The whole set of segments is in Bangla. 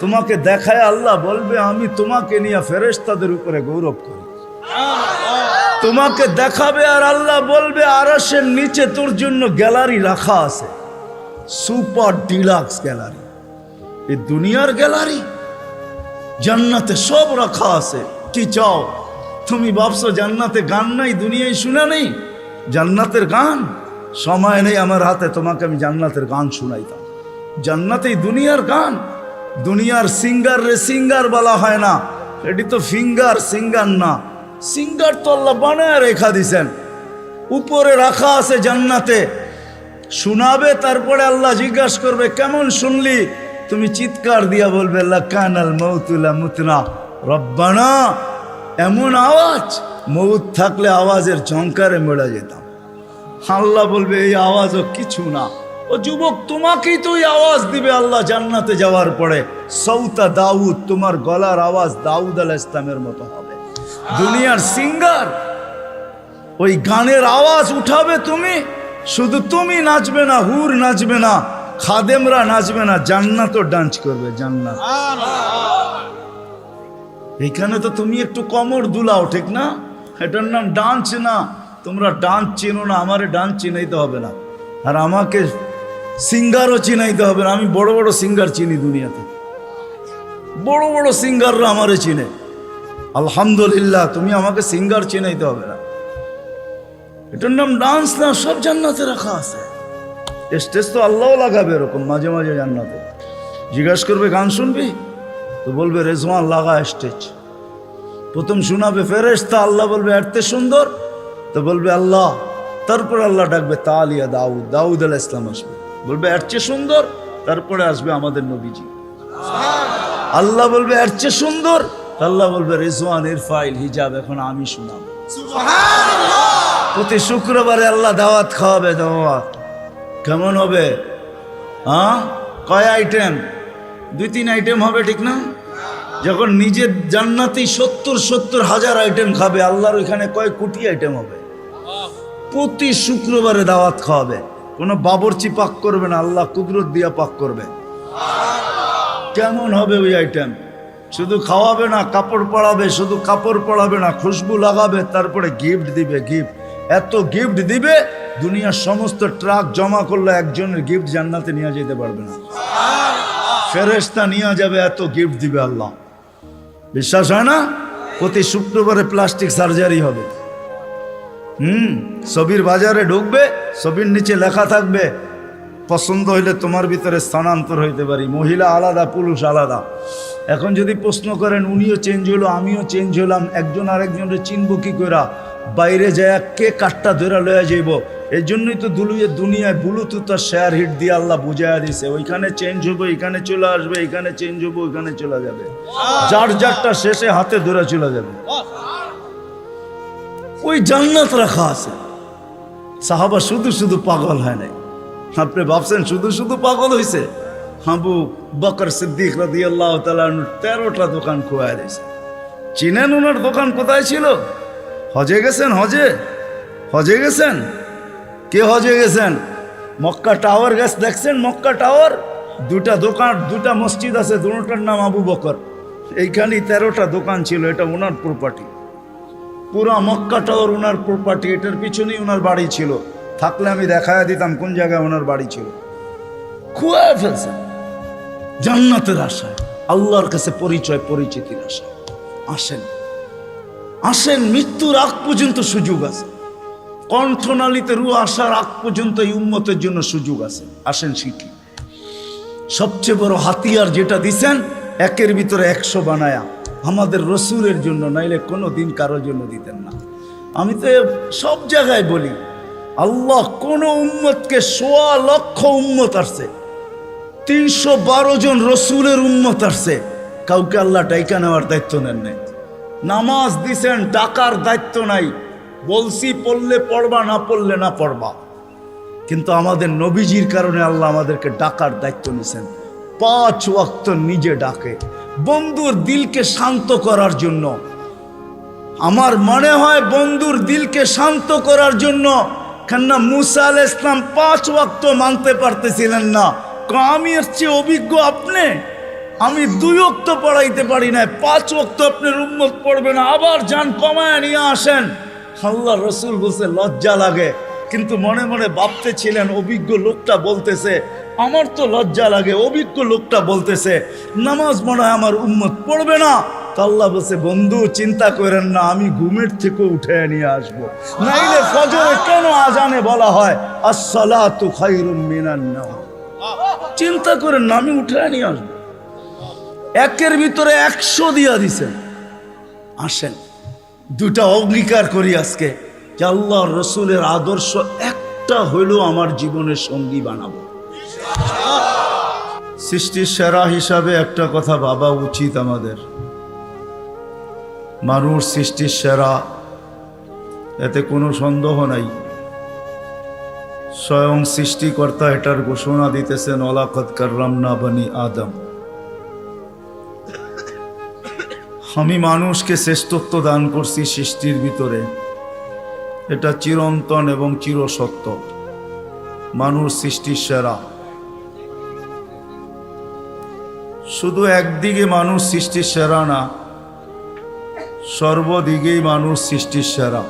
তোমাকে দেখায় আল্লাহ বলবে আমি তোমাকে নিয়ে ফেরেশতাদের উপরে গৌরব করি। তোমাকে দেখাবে আর আল্লাহ বলবে আরশের নিচে তোর জন্য গ্যালারি রাখা আছে, সুপার ডিলাক্স গ্যালারি। এই দুনিয়ার গ্যালারি, জান্নাতে সব রাখা আছে। কি চাও তুমি? ভাবছো জান্নাতে গান নাই, দুনিয়ায় শুনে নেই জান্নাতের গান? সময় নেই আমার হাতে, তোমাকে আমি জান্নাতের গান শুনাইতাম। জান্নাতেই দুনিয়ার গান। দুনিয়ার সিঙ্গার রে সিঙ্গার বলা হয় না, এটি তো ফিঙ্গার, সিঙ্গার না। সিঙ্গার তো আল্লাহ বানায় রেখা দিছেন, উপরে রাখা আছে জান্নাতে। শোনাবে, তারপরে আল্লাহ জিজ্ঞাসা করবে কেমন শুনলি? তুমি চিৎকার দিয়া বলবে লাকানাল মাউতুলা মুতনা রব্বানা। এমন আওয়াজ, মৌত থাকলে আওয়াজের ঝংকারে মরে যেতাম। আল্লাহ বলবে এই আওয়াজও কিছু না। ও যুবক, তোমাকেই তো এই আওয়াজ দিবে আল্লাহ জান্নাতে যাওয়ার পরে। সৌতা দাউদ, তোমার গলার আওয়াজ দাউদ আলাইহিস সালামের মতো হবে। দুনিয়ার সিঙ্গার ওই গানের আওয়াজ উঠাবে তুমি, শুধু তুমি নাচবে না, হুর নাচবে না, খাদেমরা নাচবে না, জান্নাতও ডান্স করবে। জান্নাত এইখানে তো তুমি একটু কমর দুলাও, ঠিক না? এটার নাম ডান্স না। তোমরা ডান্স চিনো না, আমারে ডান্স চিনাইতে হবে না, আর আমাকে সিঙ্গারও চিনাইতে হবে না। আমি বড় বড় সিঙ্গার চিনি দুনিয়াতে, বড় বড় সিঙ্গাররা আমারে চিনে। আলহামদুলিল্লাহ, তুমি আমাকে সিঙ্গার চিনাইতে হবে না। এটার নাম ডান্স না, সব জান্নাতে রাখা আছে। স্টেজ তো আল্লাহও লাগাবে এরকম মাঝে মাঝে জান্নাতে। জিজ্ঞাসা করবে গান শুনবি? তো বলবে রেজওয়ান লাগা স্টেজ। প্রথম শোনাবে ফেরেশতা, আল্লাহ বলবে এত সুন্দর, তো বলবে আল্লাহ। তারপর আল্লাহ ডাকবে তালিয়া দাউদ, দাউদ আলাইহিস সালাম আসবে, বলবে এর চেয়ে সুন্দর। তারপরে আসবে আমাদের নবীজি। আল্লাহ বলবে এর চেয়ে সুন্দর, আল্লাহ বলবে রেজওয়ান ইরফাইল হিজাব, এখন আমি শোনাবো। প্রতি শুক্রবারে আল্লাহ দাওয়াত খাওয়াবে। দাওয়াত কেমন হবে? কয় আইটেম? 2-3 আইটেম হবে, ঠিক না? যখন নিজের জান্নাতেই 70 হাজার আইটেম খাবে, আল্লাহর ওইখানে কয় কোটি আইটেম হবে। প্রতি শুক্রবারে দাওয়াত খাওয়াবে। কোনো বাবরচি পাক করবে না, আল্লাহ কুদরত দিয়া পাক করবে। কেমন হবে ওই আইটেম? শুধু খাওয়াবে না, কাপড় পরাবে। শুধু কাপড় পরাবে না, খুশবু লাগাবে, তারপরে গিফট দিবে। গিফট এত গিফট দিবে, দুনিয়ার সমস্ত ট্রাক জমা করলে একজনের গিফট জান্নাতে নিয়ে যেতে পারবে না। ফেরেশতা নিয়ে যাবে, এত গিফট দিবে আল্লাহ। বিশ্বাস হয় না? প্রতি শুক্রবারে প্লাস্টিক সার্জারি হবে। ছবির বাজারে ঢুকবে, ছবির নিচে লেখা থাকবে পছন্দ হইলে তোমার ভিতরে স্থানান্তর হইতে পারি। মহিলা আলাদা, পুরুষ আলাদা। এখন যদি প্রশ্ন করেন উনিও চেঞ্জ হলো, আমিও চেঞ্জ হলাম, একজন আরেকজনের চিনব কি করা? বাইরে যায় কে কাঠটা ধরে লয়ে যাইব। এই জন্যই তো দুনিয়ায় ব্লুটুথ আর শেয়ার হিট দিয়ে আল্লাহ বুঝাইয়া দিছে, ওইখানে চেঞ্জ হবো, এখানে চলে আসবে, এখানে চেঞ্জ হবো, ওইখানে চলে যাবে। যার যারটা শেষে হাতে ধরে চলে যাবে। ওই জান্নাত রাখা আছে। সাহাবা শুধু শুধু পাগল হয় নাই। আপনি ভাবছেন শুধু শুধু পাগল হয়েছে? আবু বকর সিদ্দিক রাদিয়াল্লাহু তাআলা 13টা দোকান খোয়া দিয়েছে। চিনেন ওনার দোকান কোথায় ছিল? হজে গেছেন? হজে গেছেন? কে হজে গেছেন? মক্কা টাওয়ার গেছে, দেখছেন মক্কা টাওয়ার? 2টা দোকান, 2টা মসজিদ আছে, দুটোটার নাম আবু বকর। এইখানেই 13টা দোকান ছিল। এটা ওনার প্রপার্টি, পুরা মক্কা টাওয়ার ওনার প্রপার্টি। এটার পিছনেই ওনার বাড়ি ছিল। থাকলে আমি দেখায় দিতাম কোন জায়গায় ওনার বাড়ি ছিল। খুয়ায় ফেলছে জান্নাতের আশায়, আল্লাহর কাছে পরিচয় পরিচিতির আশায়। আসেন, আসেন, মৃত্যুর আগ পর্যন্ত সুযোগ আছে। কণ্ঠনালীতে রূহ আসার আগ পর্যন্ত এই উম্মতের জন্য সুযোগ আছে। আসেন শিখি। সবচেয়ে বড় হাতিয়ার যেটা দিছেন, 1-এর ভিতরে 100 বানায়া আমাদের রসুলের জন্য, নাইলে কোনো দিন কারোর জন্য দিতেন না। আমি তো সব জায়গায় বলি, আল্লাহ কোন উম্মতকে 1.25 লক্ষ উম্মত আসছে, 312 জন রসুলের উম্মত আসছে, কাউকে আল্লাহ ডাইকা নেওয়ার দায়িত্ব নেন নাই। নামাজ দিছেন, ডাকার দায়িত্ব নাই। বলছি পড়লে পড়বা, না পড়লে না পড়বা। কিন্তু আমাদের নবীজির কারণে আল্লাহ আমাদেরকে ডাকার দায়িত্ব নিছেন। 5 ওয়াক্ত নিজে ডাকে, বন্ধুর দিলকে শান্ত করার জন্য। আমার মনে হয় বন্ধুর দিলকে শান্ত করার জন্য। কেননা মুসা আলাইহিস সালাম 5 ওয়াক্ত মানতে পারতেছিলেন না, আমি এর চেয়ে অভিজ্ঞ আপনি? আমি 2 ওয়াক্ত পড়াইতে পারি না, 5 ওয়াক্ত আপনার উম্মত পড়বে না, আবার যান কমায় নিয়ে আসেন। আল্লাহ রসুল বলছে লজ্জা লাগে, কিন্তু মনে মনে ভাবতে ছিলেন অভিজ্ঞ লোকটা বলতেছে, আমার তো লজ্জা লাগে, অভিজ্ঞ লোকটা বলতেছে নামাজ মনে হয় আমার উম্মত পড়বে না। তো আল্লাহ বলছে বন্ধু চিন্তা করেন না, আমি ঘুমের থেকে উঠে নিয়ে আসবো। নাইলে ফজরে কেন আজানে বলা হয় আসসালাতু খায়রুম মিনান নাওম? চিন্তা করেন না, আমি উঠে নিয়ে আসবো। একের ভিতরে 100 দিয়া দিছেন। আসেন 2টা অঙ্গীকার করি আজকে যে আল্লাহ রসুলের আদর্শ একটা হইলেও আমার জীবনের সঙ্গী বানাবো। সৃষ্টির সেরা হিসাবে একটা কথা ভাবা উচিত আমাদের, মানুষ সৃষ্টির সেরা, এতে কোনো সন্দেহ নাই। স্বয়ং সৃষ্টিকর্তা এটার ঘোষণা দিতেছেন ওয়ালাকাদ কাররামনা বনি আদম। আমি মানুষকে শ্রেষ্ঠত্ব দান করছি সৃষ্টির ভিতরে, এটা চিরন্তন এবং চিরসত্য। মানুষ সৃষ্টির সেরা। শুধু একদিকে মানুষ সৃষ্টির সেরা না, সর্বদিকেই মানুষ সৃষ্টির সেরা।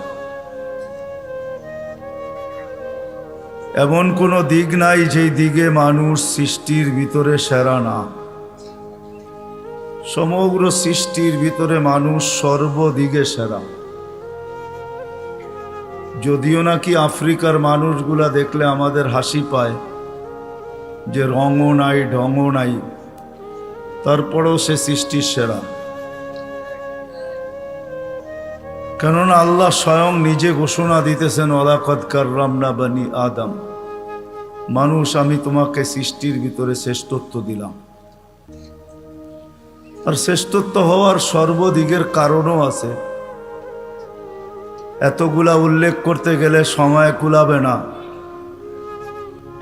এমন কোনো দিক নাই যেই দিকে মানুষ সৃষ্টির ভিতরে সেরা না। সমগ্র সৃষ্টির ভিতরে মানুষ সর্বদিকে সেরা। যদিও নাকি আফ্রিকার মানুষগুলা দেখলে আমাদের হাসি পায় যে রঙও নাই ঢঙও নাই, তারপরেও সে সৃষ্টির সেরা। কেননা আল্লাহ স্বয়ং নিজে ঘোষণা দিতেছেন ওয়ালাকাদ কাররামনা বনি আদম, মানুষ আমি তোমাকে সৃষ্টির ভিতরে শ্রেষ্ঠত্ব দিলাম। আর শ্রেষ্ঠত্ব হওয়ার সর্বদিকের কারণও আছে। এতগুলা উল্লেখ করতে গেলে সময় কুলাবে না,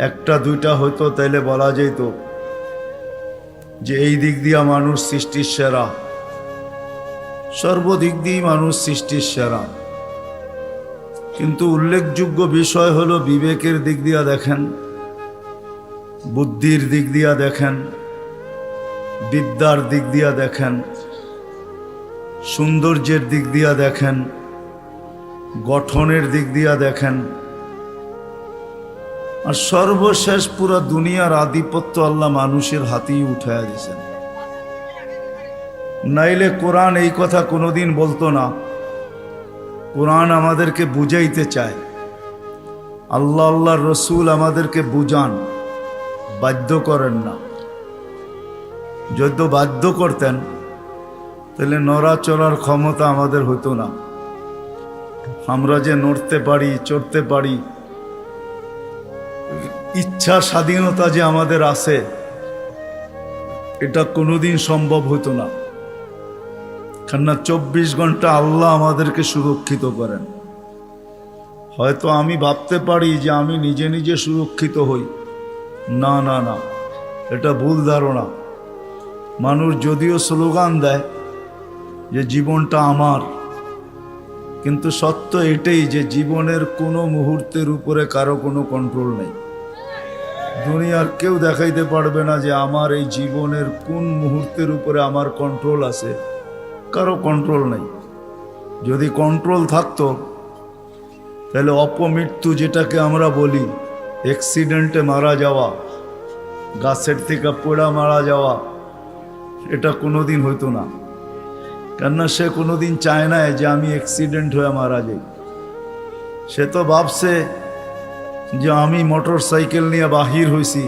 1টা 2টা হয়তো তাইলে বলা যেত যে এই দিক দিয়া মানুষ সৃষ্টির সেরা। সর্বদিক দিয়েই মানুষ সৃষ্টির সেরা, কিন্তু উল্লেখযোগ্য বিষয় হলো বিবেকের দিক দিয়া দেখেন, বুদ্ধির দিক দিয়া দেখেন, বিদ্যার দিক দিয়া দেখেন, সৌন্দর্যের দিক দিয়া দেখেন, গঠনের দিক দিয়া দেখেন, আর সর্বশেষ পুরা দুনিয়ার আধিপত্য আল্লাহ মানুষের হাতেই উঠাইয়া দিয়েছেন। নাইলে কোরআন এই কথা কোনোদিন বলতো না। কোরআন আমাদেরকে বুঝাইতে চায়, আল্লাহ আল্লাহর রসুল আমাদেরকে বুঝান, বাধ্য করেন না। যদি বাধ্য করতেন তাহলে নড়াচড়ার ক্ষমতা আমাদের হতো না। আমরা যে নড়তে পারি, চড়তে পারি, ইচ্ছা স্বাধীনতা যে আমাদের আছে, এটা কোনোদিন সম্ভব হতো না। কেননা 24 ঘন্টা আল্লাহ আমাদেরকে সুরক্ষিত করেন। হয়তো আমি ভাবতে পারি যে আমি নিজে নিজে সুরক্ষিত হই, না না না, এটা ভুল ধারণা। মানুষ যদিও স্লোগান দেয় যে জীবনটা আমার, কিন্তু সত্য এটাই যে জীবনের কোনো মুহূর্তের উপরে কারো কোনো কন্ট্রোল নেই। দুনিয়ার কেউ দেখাইতে পারবে না যে আমার এই জীবনের কোন মুহূর্তের উপরে আমার কন্ট্রোল আছে, কারো কন্ট্রোল নেই। যদি কন্ট্রোল থাকতো তাহলে অপমৃত্যু, যেটাকে আমরা বলি অ্যাক্সিডেন্টে মারা যাওয়া, গাছের থেকে পোড়া মারা যাওয়া, এটা কোনোদিন হইতো না। কেননা সে কোনোদিন চায় না যে আমি অ্যাক্সিডেন্ট হয়ে মারা যাই। সে তো ভাবছে যে আমি মোটর সাইকেল নিয়ে বাহির হইছি,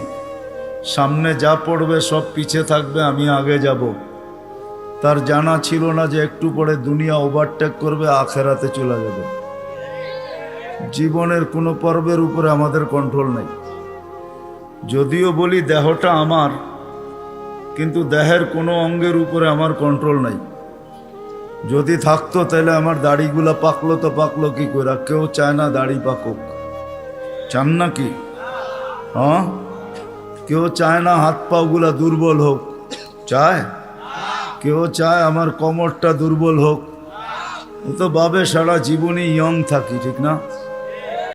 সামনে যা পড়বে সব পিছে থাকবে, আমি আগে যাব। তার জানা ছিল না যে একটু পরে দুনিয়া ওভারটেক করবে, আখেরাতে চলে যাবে। জীবনের কোনো পর্বের উপরে আমাদের কন্ট্রোল নেই। যদিও বলি দেহটা আমার, কিন্তু দেহের কোনো অঙ্গের উপরে আমার কন্ট্রোল নাই। যদি থাকতো তাহলে আমার দাড়িগুলা পাকলো তো পাকলো কি করে? কেউ চায় না দাড়ি পাকুক, চান নাকি? হ্যাঁ, কেউ চায় না হাত পাগুলা দুর্বল হোক, চায়? কেউ চায় আমার কোমরটা দুর্বল হোক? ও তো ভাবে সারা জীবনই ইয়ং থাকি, ঠিক না?